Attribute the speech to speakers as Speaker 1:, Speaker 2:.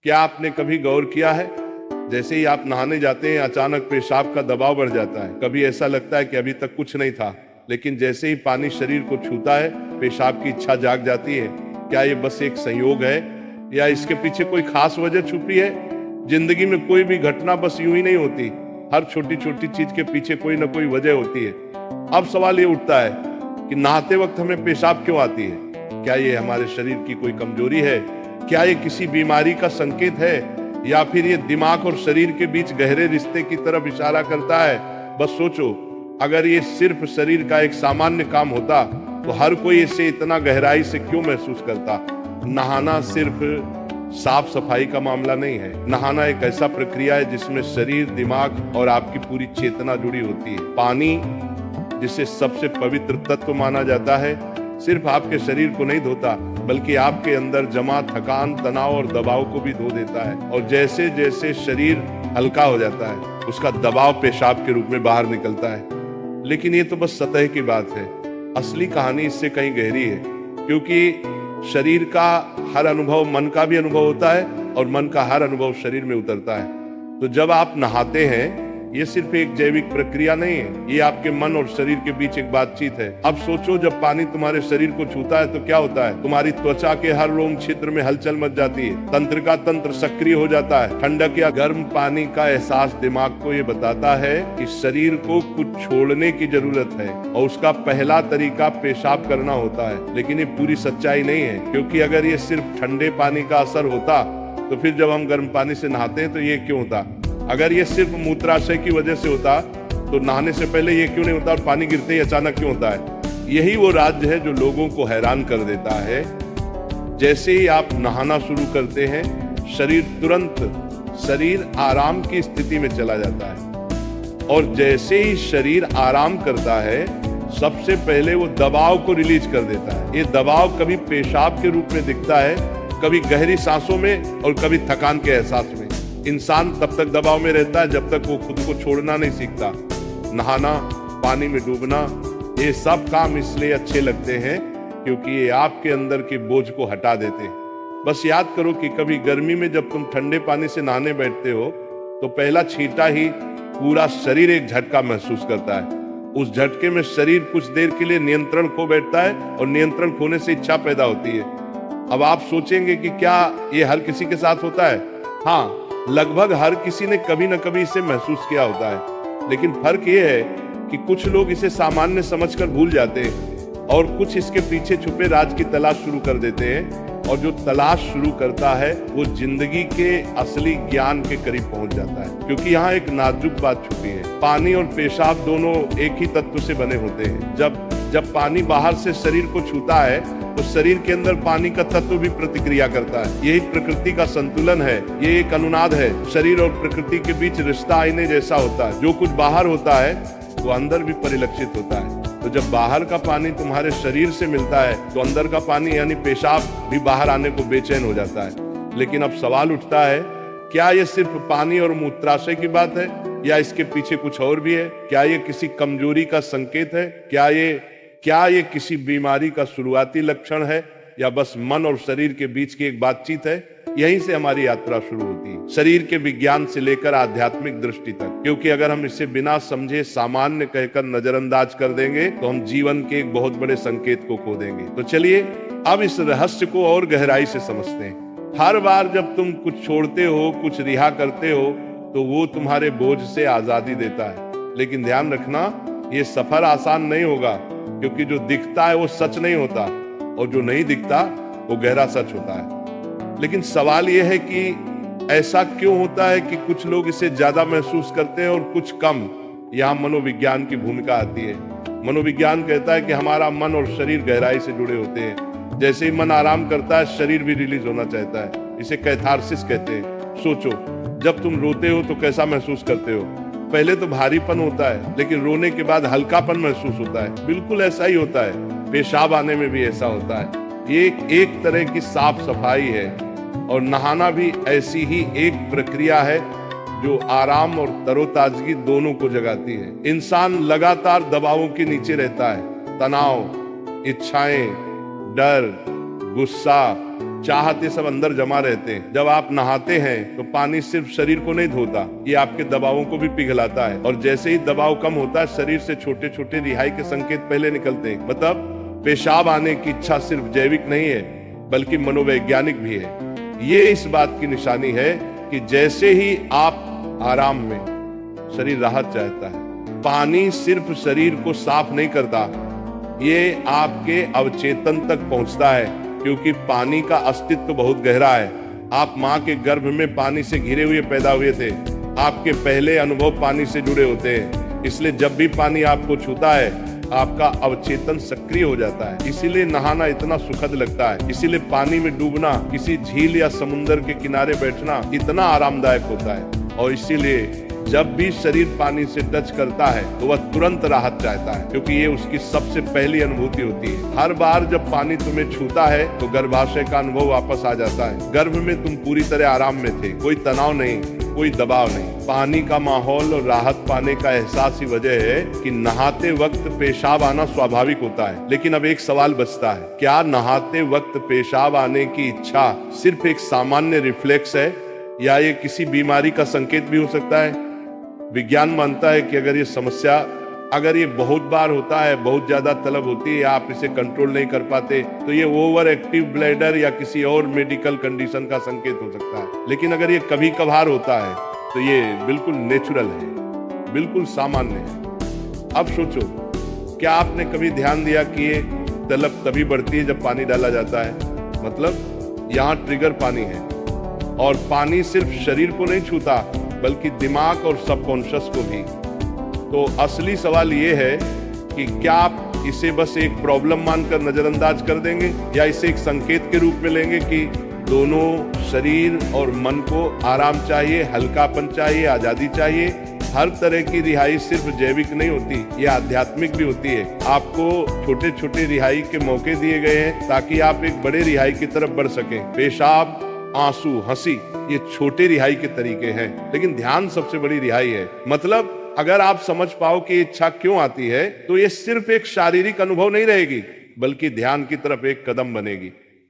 Speaker 1: क्या आपने कभी गौर किया है, जैसे ही आप नहाने जाते हैं अचानक पेशाब का दबाव बढ़ जाता है। कभी ऐसा लगता है कि अभी तक कुछ नहीं था, लेकिन जैसे ही पानी शरीर को छूता है पेशाब की इच्छा जाग जाती है। क्या ये बस एक संयोग है या इसके पीछे कोई खास वजह छुपी है? जिंदगी में कोई भी घटना बस यूं ही नहीं होती, हर छोटी छोटी चीज के पीछे कोई ना कोई वजह होती है। अब सवाल ये उठता है कि नहाते वक्त हमें पेशाब क्यों आती है? क्या ये हमारे शरीर की कोई कमजोरी है? क्या ये किसी बीमारी का संकेत है, या फिर ये दिमाग और शरीर के बीच गहरे रिश्ते की तरफ इशारा करता है? बस सोचो, अगर ये सिर्फ शरीर का एक सामान्य काम होता तो हर कोई इसे इतना गहराई से क्यों महसूस करता? नहाना सिर्फ साफ सफाई का मामला नहीं है। नहाना एक ऐसा प्रक्रिया है जिसमें शरीर, दिमाग और आपकी पूरी चेतना जुड़ी होती है। पानी, जिसे सबसे पवित्र तत्व माना जाता है, सिर्फ आपके शरीर को नहीं धोता बल्कि आपके अंदर जमा थकान, तनाव और दबाव को भी धो देता है। और जैसे जैसे शरीर हल्का हो जाता है उसका दबाव पेशाब के रूप में बाहर निकलता है। लेकिन ये तो बस सतह की बात है, असली कहानी इससे कहीं गहरी है। क्योंकि शरीर का हर अनुभव मन का भी अनुभव होता है और मन का हर अनुभव शरीर में उतरता है। तो जब आप नहाते हैं ये सिर्फ एक जैविक प्रक्रिया नहीं है, ये आपके मन और शरीर के बीच एक बातचीत है। अब सोचो, जब पानी तुम्हारे शरीर को छूता है तो क्या होता है? तुम्हारी त्वचा के हर रोम क्षेत्र में हलचल मच जाती है, तंत्रिका तंत्र सक्रिय हो जाता है। ठंडक या गर्म पानी का एहसास दिमाग को ये बताता है कि शरीर को कुछ छोड़ने की जरूरत है और उसका पहला तरीका पेशाब करना होता है। लेकिन ये पूरी सच्चाई नहीं है, क्योंकि अगर ये सिर्फ ठंडे पानी का असर होता तो फिर जब हम गर्म पानी से नहाते हैं तो ये क्यों होता? अगर ये सिर्फ मूत्राशय की वजह से होता तो नहाने से पहले ये क्यों नहीं होता और पानी गिरते ही अचानक क्यों होता है? यही वो राज्य है जो लोगों को हैरान कर देता है। जैसे ही आप नहाना शुरू करते हैं शरीर आराम की स्थिति में चला जाता है, और जैसे ही शरीर आराम करता है सबसे पहले वो दबाव को रिलीज कर देता है। ये दबाव कभी पेशाब के रूप में दिखता है, कभी गहरी सांसों में और कभी थकान के एहसास में। इंसान तब तक दबाव में रहता है जब तक वो खुद को छोड़ना नहीं सीखता। नहाना, पानी में डूबना, ये सब काम इसलिए अच्छे लगते हैं क्योंकि ये आपके अंदर के बोझ को हटा देते हैं। बस याद करो कि कभी गर्मी में जब तुम ठंडे पानी से नहाने बैठते हो तो पहला छींटा ही पूरा शरीर एक झटका महसूस करता है। उस झटके में शरीर कुछ देर के लिए नियंत्रण खो बैठता है और नियंत्रण खोने से इच्छा पैदा होती है। अब आप सोचेंगे कि क्या ये हर किसी के साथ होता है? हाँ, लगभग हर किसी ने कभी न कभी इसे महसूस किया होता है। लेकिन फर्क ये है कि कुछ लोग इसे सामान्य समझकर भूल जाते हैं और कुछ इसके पीछे छुपे राज की तलाश शुरू कर देते हैं। और जो तलाश शुरू करता है वो जिंदगी के असली ज्ञान के करीब पहुंच जाता है। क्योंकि यहाँ एक नाजुक बात छुपी है, पानी और पेशाब दोनों एक ही तत्व से बने होते हैं। जब पानी बाहर से शरीर को छूता है तो शरीर के अंदर पानी का तत्व भी प्रतिक्रिया करता है। यही प्रकृति का संतुलन है, ये एक अनुनाद है। शरीर और प्रकृति के बीच रिश्ता आईने जैसा होता है, जो कुछ बाहर होता है वो अंदर भी परिलक्षित होता है। तो जब बाहर का पानी तुम्हारे शरीर से मिलता है तो अंदर का पानी यानी पेशाब भी बाहर आने को बेचैन हो जाता है। लेकिन अब सवाल उठता है, क्या ये सिर्फ पानी और मूत्राशय की बात है या इसके पीछे कुछ और भी है? क्या ये किसी कमजोरी का संकेत है? क्या ये किसी बीमारी का शुरुआती लक्षण है, या बस मन और शरीर के बीच की एक बातचीत है? यहीं से हमारी यात्रा शुरू होती है, शरीर के विज्ञान से लेकर आध्यात्मिक दृष्टि तक। क्योंकि अगर हम इसे बिना समझे सामान्य कहकर नजरअंदाज कर देंगे तो हम जीवन के एक बहुत बड़े संकेत को खो देंगे। तो चलिए अब इस रहस्य को और गहराई से समझते हैं। हर बार जब तुम कुछ छोड़ते हो, कुछ रिहा करते हो, तो वो तुम्हारे बोझ से आजादी देता है। लेकिन ध्यान रखना, ये सफर आसान नहीं होगा, क्योंकि जो दिखता है वो सच नहीं होता और जो नहीं दिखता वो गहरा सच होता है। लेकिन सवाल यह है कि ऐसा क्यों होता है कि कुछ लोग इसे ज्यादा महसूस करते हैं और कुछ कम? यहाँ मनोविज्ञान की भूमिका आती है। मनोविज्ञान कहता है कि हमारा मन और शरीर गहराई से जुड़े होते हैं। जैसे ही मन आराम करता है शरीर भी रिलीज होना चाहता है। इसे कैथारसिस कहते हैं। सोचो, जब तुम रोते हो तो कैसा महसूस करते हो? पहले तो भारीपन होता है, लेकिन रोने के बाद हल्कापन महसूस होता है। बिल्कुल ऐसा ही होता है, पेशाब आने में भी ऐसा होता है। ये एक तरह की साफ सफाई है, और नहाना भी ऐसी ही एक प्रक्रिया है जो आराम और तरोताजगी दोनों को जगाती है। इंसान लगातार दबावों के नीचे रहता है, तनाव, इच्छाएं, डर, गुस्सा, चाहते सब अंदर जमा रहते हैं। जब आप नहाते हैं तो पानी सिर्फ शरीर को नहीं धोता, ये आपके दबावों को भी पिघलाता है। और जैसे ही दबाव कम होता है, शरीर से छोटे छोटे रिहाई के संकेत पहले निकलते हैं। मतलब पेशाब आने की इच्छा सिर्फ जैविक नहीं है बल्कि मनोवैज्ञानिक भी है। ये इस बात की निशानी है कि जैसे ही आप आराम में, शरीर राहत चाहता है। पानी सिर्फ शरीर को साफ नहीं करता, ये आपके अवचेतन तक पहुंचता है, क्योंकि पानी का अस्तित्व बहुत गहरा है। आप माँ के गर्भ में पानी से घिरे हुए पैदा हुए थे। आपके पहले अनुभव पानी से जुड़े होते हैं, इसलिए जब भी पानी आपको छूता है आपका अवचेतन सक्रिय हो जाता है। इसीलिए नहाना इतना सुखद लगता है, इसीलिए पानी में डूबना, किसी झील या समुद्र के किनारे बैठना इतना आरामदायक होता है। और इसीलिए जब भी शरीर पानी से टच करता है तो वह तुरंत राहत चाहता है, क्योंकि ये उसकी सबसे पहली अनुभूति होती है। हर बार जब पानी तुम्हें छूता है तो गर्भाशय का अनुभव वापस आ जाता है। गर्भ में तुम पूरी तरह आराम में थे, कोई तनाव नहीं, कोई दबाव नहीं। पानी का माहौल और राहत पाने का एहसास ही वजह है कि नहाते वक्त पेशाब आना स्वाभाविक होता है। लेकिन अब एक सवाल बचता है, क्या नहाते वक्त पेशाब आने की इच्छा सिर्फ एक सामान्य रिफ्लेक्स है या ये किसी बीमारी का संकेत भी हो सकता है? विज्ञान मानता है कि अगर ये बहुत बार होता है, बहुत ज्यादा तलब होती है, आप इसे कंट्रोल नहीं कर पाते, तो ये ओवर एक्टिव ब्लैडर या किसी और मेडिकल कंडीशन का संकेत हो सकता है। लेकिन अगर ये कभी कभार होता है तो ये बिल्कुल नेचुरल है, बिल्कुल सामान्य है। अब सोचो, क्या आपने कभी ध्यान दिया कि ये तलब तभी बढ़ती है जब पानी डाला जाता है? मतलब यहाँ ट्रिगर पानी है, और पानी सिर्फ शरीर को नहीं छूता बल्कि दिमाग और सबकॉन्शियस को भी। तो असली सवाल ये है कि क्या आप इसे बस एक प्रॉब्लम मानकर नजरअंदाज कर देंगे या इसे एक संकेत के रूप में लेंगे कि दोनों शरीर और मन को आराम चाहिए, हल्कापन चाहिए, आजादी चाहिए। हर तरह की रिहाई सिर्फ जैविक नहीं होती, ये आध्यात्मिक भी होती है। आपको छोटे छोटे रिहाई के मौके दिए गए हैं ताकि आप एक बड़े रिहाई की तरफ बढ़ सकें। पेशाब, आंसू, हंसी, ये छोटे रिहाई के तरीके हैं, लेकिन ध्यान सबसे बड़ी रिहाई है। मतलब अगर आप समझ पाओ कि इच्छा क्यों आती है तो ये सिर्फ एक शारीरिक अनुभव नहीं रहेगी बल्कि ध्यान की तरफ एक कदम बनेगी।